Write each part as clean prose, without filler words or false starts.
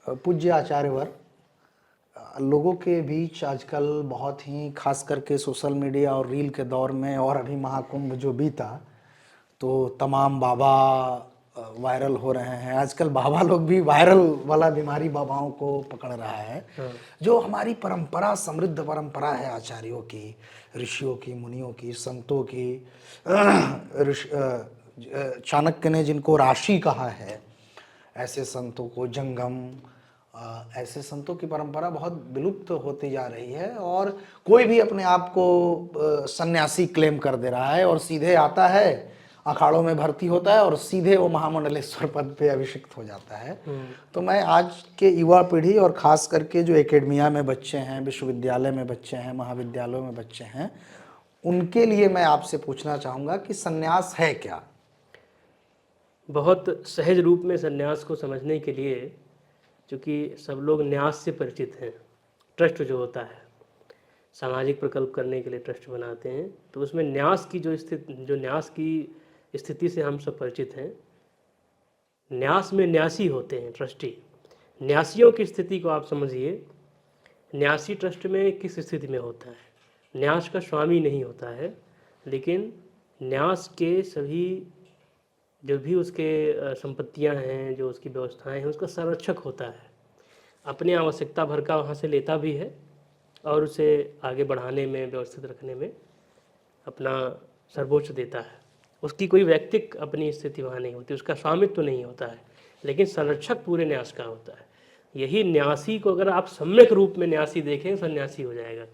पूज्य आचार्यवर, लोगों के बीच आजकल बहुत ही खास करके सोशल मीडिया और रील के दौर में, और अभी महाकुंभ जो बीता, तो तमाम बाबा वायरल हो रहे हैं। आजकल बाबा लोग भी वायरल वाला बीमारी बाबाओं को पकड़ रहा है। जो हमारी परंपरा, समृद्ध परंपरा है आचार्यों की, ऋषियों की, मुनियों की, संतों की, चाणक्य ने जिनको राशि कहा है, ऐसे संतों को, जंगम, ऐसे संतों की परंपरा बहुत विलुप्त होती जा रही है। और कोई भी अपने आप को सन्यासी क्लेम कर दे रहा है और सीधे आता है, अखाड़ों में भर्ती होता है और सीधे वो महामंडलेश्वर पद पे अभिषिक्त हो जाता है। तो मैं आज के युवा पीढ़ी और ख़ास करके जो एकेडमिया में बच्चे हैं, विश्वविद्यालय में बच्चे हैं, महाविद्यालयों में बच्चे हैं, उनके लिए मैं आपसे पूछना चाहूँगा कि सन्यास है क्या? बहुत सहज रूप में सन्यास को समझने के लिए, चूँकि सब लोग न्यास से परिचित हैं, ट्रस्ट जो होता है, सामाजिक प्रकल्प करने के लिए ट्रस्ट बनाते हैं, तो उसमें न्यास की जो न्यास की स्थिति से हम सब परिचित हैं। न्यास में न्यासी होते हैं, ट्रस्टी। न्यासियों की स्थिति को आप समझिए। न्यासी ट्रस्ट में किस स्थिति में होता है? न्यास का स्वामी नहीं होता है, लेकिन न्यास के सभी जो भी उसके संपत्तियां हैं, जो उसकी व्यवस्थाएं हैं, उसका संरक्षक होता है। अपनी आवश्यकता भर का वहाँ से लेता भी है और उसे आगे बढ़ाने में, व्यवस्थित रखने में अपना सर्वोच्च देता है। उसकी कोई व्यक्तिक अपनी स्थिति वहाँ नहीं होती, उसका स्वामित्व तो नहीं होता है, लेकिन संरक्षक पूरे न्यास का होता है। यही न्यासी को अगर आप सम्यक रूप में न्यासी देखें, सन्यासी हो जाएगा।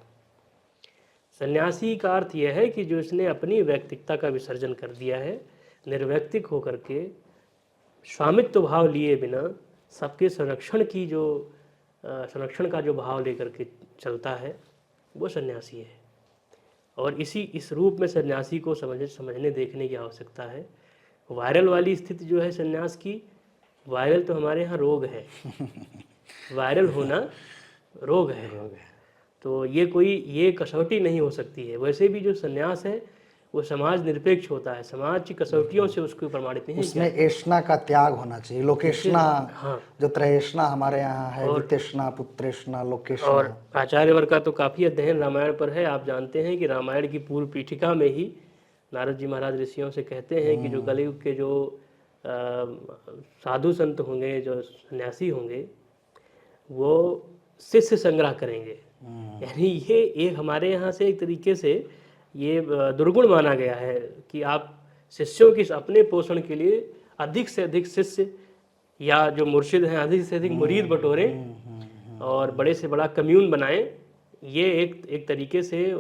सन्यासी का अर्थ यह है कि जो इसने अपनी व्यक्तिकता का विसर्जन कर दिया है, निर्वैक्तिक होकर के स्वामित्व भाव लिए बिना सबके संरक्षण का जो भाव लेकर के चलता है, वो सन्यासी है। और इस रूप में सन्यासी को समझने देखने की आवश्यकता है। वायरल वाली स्थिति जो है सन्यास की, वायरल तो हमारे यहाँ रोग है। वायरल होना रोग है। तो ये कसौटी नहीं हो सकती है। वैसे भी जो सन्यास है वो समाज निरपेक्ष होता है, समाज की कसौटियों से उसको प्रमाणित नहीं। उसमें ऐष्णा का त्याग होना चाहिए, लोकेष्णा। हाँ, जो त्रयेष्णा हमारे यहाँ है, वितेष्णा, पुत्रेष्णा, लोकेष्णा। और आचार्यवर का तो काफ़ी अध्ययन रामायण पर है। आप जानते हैं कि रामायण की पूर्व पीठिका में ही नारद जी महाराज ऋषियों से कहते हैं कि जो कलयुग के जो साधु संत होंगे, जो सन्यासी होंगे, वो शिष्य संग्रह करेंगे। यानी ये एक हमारे यहाँ से एक तरीके से ये दुर्गुण माना गया है कि आप शिष्यों की अपने पोषण के लिए अधिक से अधिक शिष्य या जो मुर्शिद हैं अधिक से अधिक मुरीद बटोरें और बड़े से बड़ा कम्यून बनाएं। ये एक तरीके से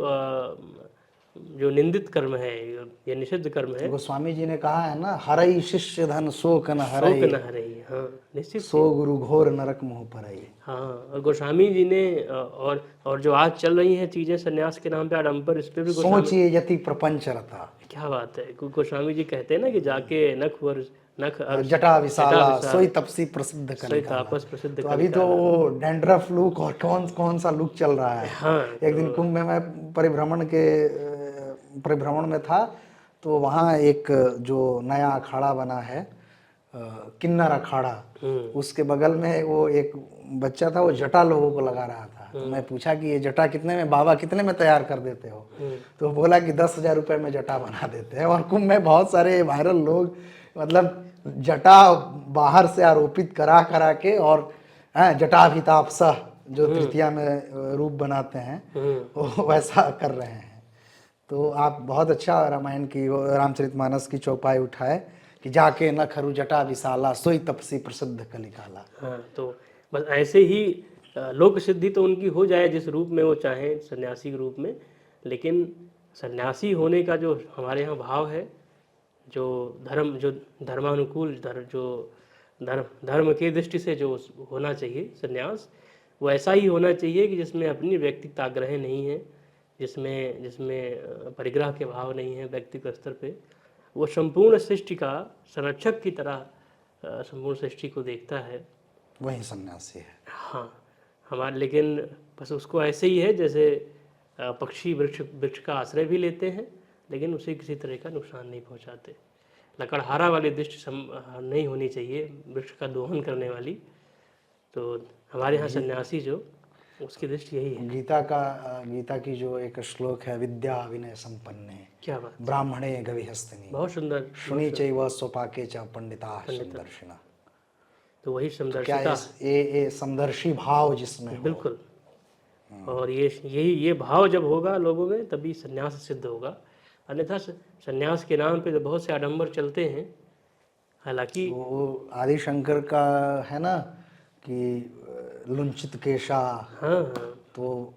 जो निंदित कर्म है, ये निषिद्ध कर्म है। गोस्वामी जी ने कहा है ना, हरई शिष्य धन शोक न हरई, शोक न हरई। हाँ, निश्चित। सो गुरु घोर नरक मोह परई। हाँ, और गोस्वामी जी ने और जो आज चल रही हैं चीज़ें सन्यास के नाम पे आडंबर, इस पे भी सोचिए यति प्रपंच रता। क्या बात है। गोस्वामी जी कहते हैं ना कि जाके नख जटा विशाला सोई तपसी प्रसिद्ध कलिकाला। तापस प्रसिद्ध। तो अभी तो डैंड्रफ लुक और कौन सा लुक चल रहा है। हाँ, एक दिन कुंभ में मैं परिभ्रमण में था, तो वहाँ एक जो नया अखाड़ा बना है, किन्नर अखाड़ा, उसके बगल में वो एक बच्चा था, वो जटा लोगों को लगा रहा था। तो मैं पूछा कि ये जटा कितने में बाबा, कितने में तैयार कर देते हो? तो बोला कि 10,000 रुपये में जटा बना देते हैं। और कुंभ में बहुत सारे वायरल लोग, मतलब जटा बाहर से आरोपित करा के और जटाभिताप सह जो तृतीया में रूप बनाते हैं, वो वैसा कर रहे हैं। तो आप बहुत अच्छा रामायण की, रामचरितमानस की चौपाई उठाए कि जाके न खरु जटा विशाला सोई तपसी प्रसिद्ध कलिकाला। हाँ, तो बस ऐसे ही लोक सिद्धि तो उनकी हो जाए जिस रूप में वो चाहें, सन्यासी के रूप में। लेकिन सन्यासी होने का जो हमारे यहाँ भाव है, जो धर्मानुकूल धर्म की दृष्टि से जो होना चाहिए सन्यास, वो ऐसा ही होना चाहिए कि जिसमें अपनी व्यक्तिगत आग्रह नहीं है, जिसमें परिग्रह के भाव नहीं है व्यक्तिगत स्तर पे। वो संपूर्ण सृष्टि का संरक्षक की तरह संपूर्ण सृष्टि को देखता है, वही सन्यासी है। हाँ, लेकिन बस उसको ऐसे ही है जैसे पक्षी वृक्ष का आश्रय भी लेते हैं, लेकिन उसे किसी तरह का नुकसान नहीं पहुंचाते। लकड़हारा वाली दृष्टि नहीं होनी चाहिए वृक्ष का दोहन करने वाली। तो हमारे यहाँ सन्यासी जो, उसकी दृष्टि यही है। गीता की जो एक श्लोक है, विद्या विनय संपन्ने क्या बात, ब्राह्मणे गविहस्तिनि बहुत सुंदर। शुनि चैव स्वपाके च पंडिता समदर्शिना। तो वही क्या समदर्शिता, ये समदर्शी भाव जिसमें हो। बिल्कुल। और ये भाव जब होगा लोगों में, तभी सन्यास सिद्ध होगा। अन्यथा सन्यास के नाम पे तो बहुत से आडंबर चलते हैं। हालांकि वो आदि शंकर का है ना कि लुंचित केशा। हाँ हाँ, तो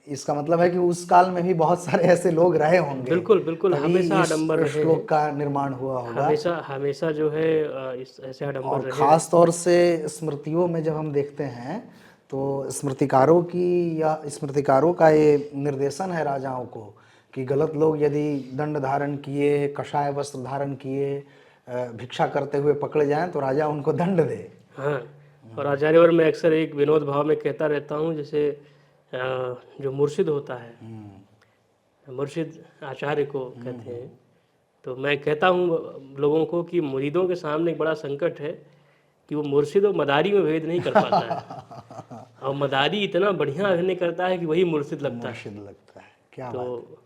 इसका मतलब है कि उस काल में भी बहुत सारे ऐसे लोग रहे होंगे, बिल्कुल बिल्कुल, तभी हमेशा इस आडंबर रहे हैं। श्लोक का निर्माण हुआ होगा। हमेशा हमेशा जो है इस ऐसे आडंबर और रहे हैं। ख़ास तौर से स्मृतियों में जब हम देखते हैं तो स्मृतिकारों का ये निर्देशन है राजाओं को कि गलत लोग यदि दंड धारण किए, कषाय वस्त्र धारण किए, भिक्षा करते हुए पकड़े जाएं तो राजा उनको दंड दे। हाँ, और आचार्यवर में अक्सर एक विनोद भाव में कहता रहता हूँ, जैसे जो मुर्शिद होता है, मुर्शिद आचार्य को कहते हैं, तो मैं कहता हूँ लोगों को कि मुरीदों के सामने एक बड़ा संकट है कि वो मुर्शिद और मदारी में भेद नहीं कर पाता है। और मदारी इतना बढ़िया अभिनय करता है कि वही मुर्शिद लगता है। मुर्शिद लगता है, क्या बात। तो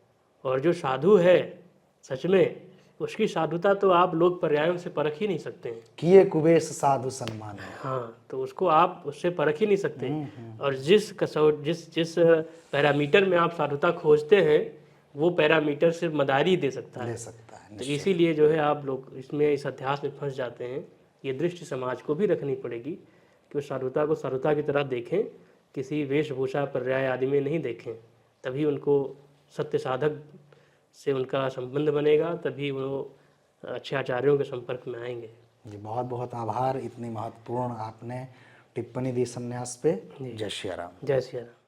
और जो साधु है सच में, उसकी साधुता तो आप लोग पर्यायों से परख ही नहीं सकते हैं। किए कुबेश साधु सम्मान है। हाँ, तो उसको आप उससे परख ही नहीं सकते। और जिस पैरामीटर में आप साधुता खोजते हैं, वो पैरामीटर सिर्फ मदारी दे सकता है। ले सकता है। तो इसीलिए जो है आप लोग इसमें, इस अध्यास में फंस जाते हैं। ये दृष्टि समाज को भी रखनी पड़ेगी कि वो साधुता को साधुता की तरह देखें, किसी वेशभूषा पर्याय आदि में नहीं देखें। तभी उनको सत्य साधक से उनका संबंध बनेगा, तभी वो अच्छे आचार्यों के संपर्क में आएंगे। जी, बहुत बहुत आभार, इतनी महत्वपूर्ण आपने टिप्पणी दी संन्यास पे। जय श्री राम। जय श्री राम।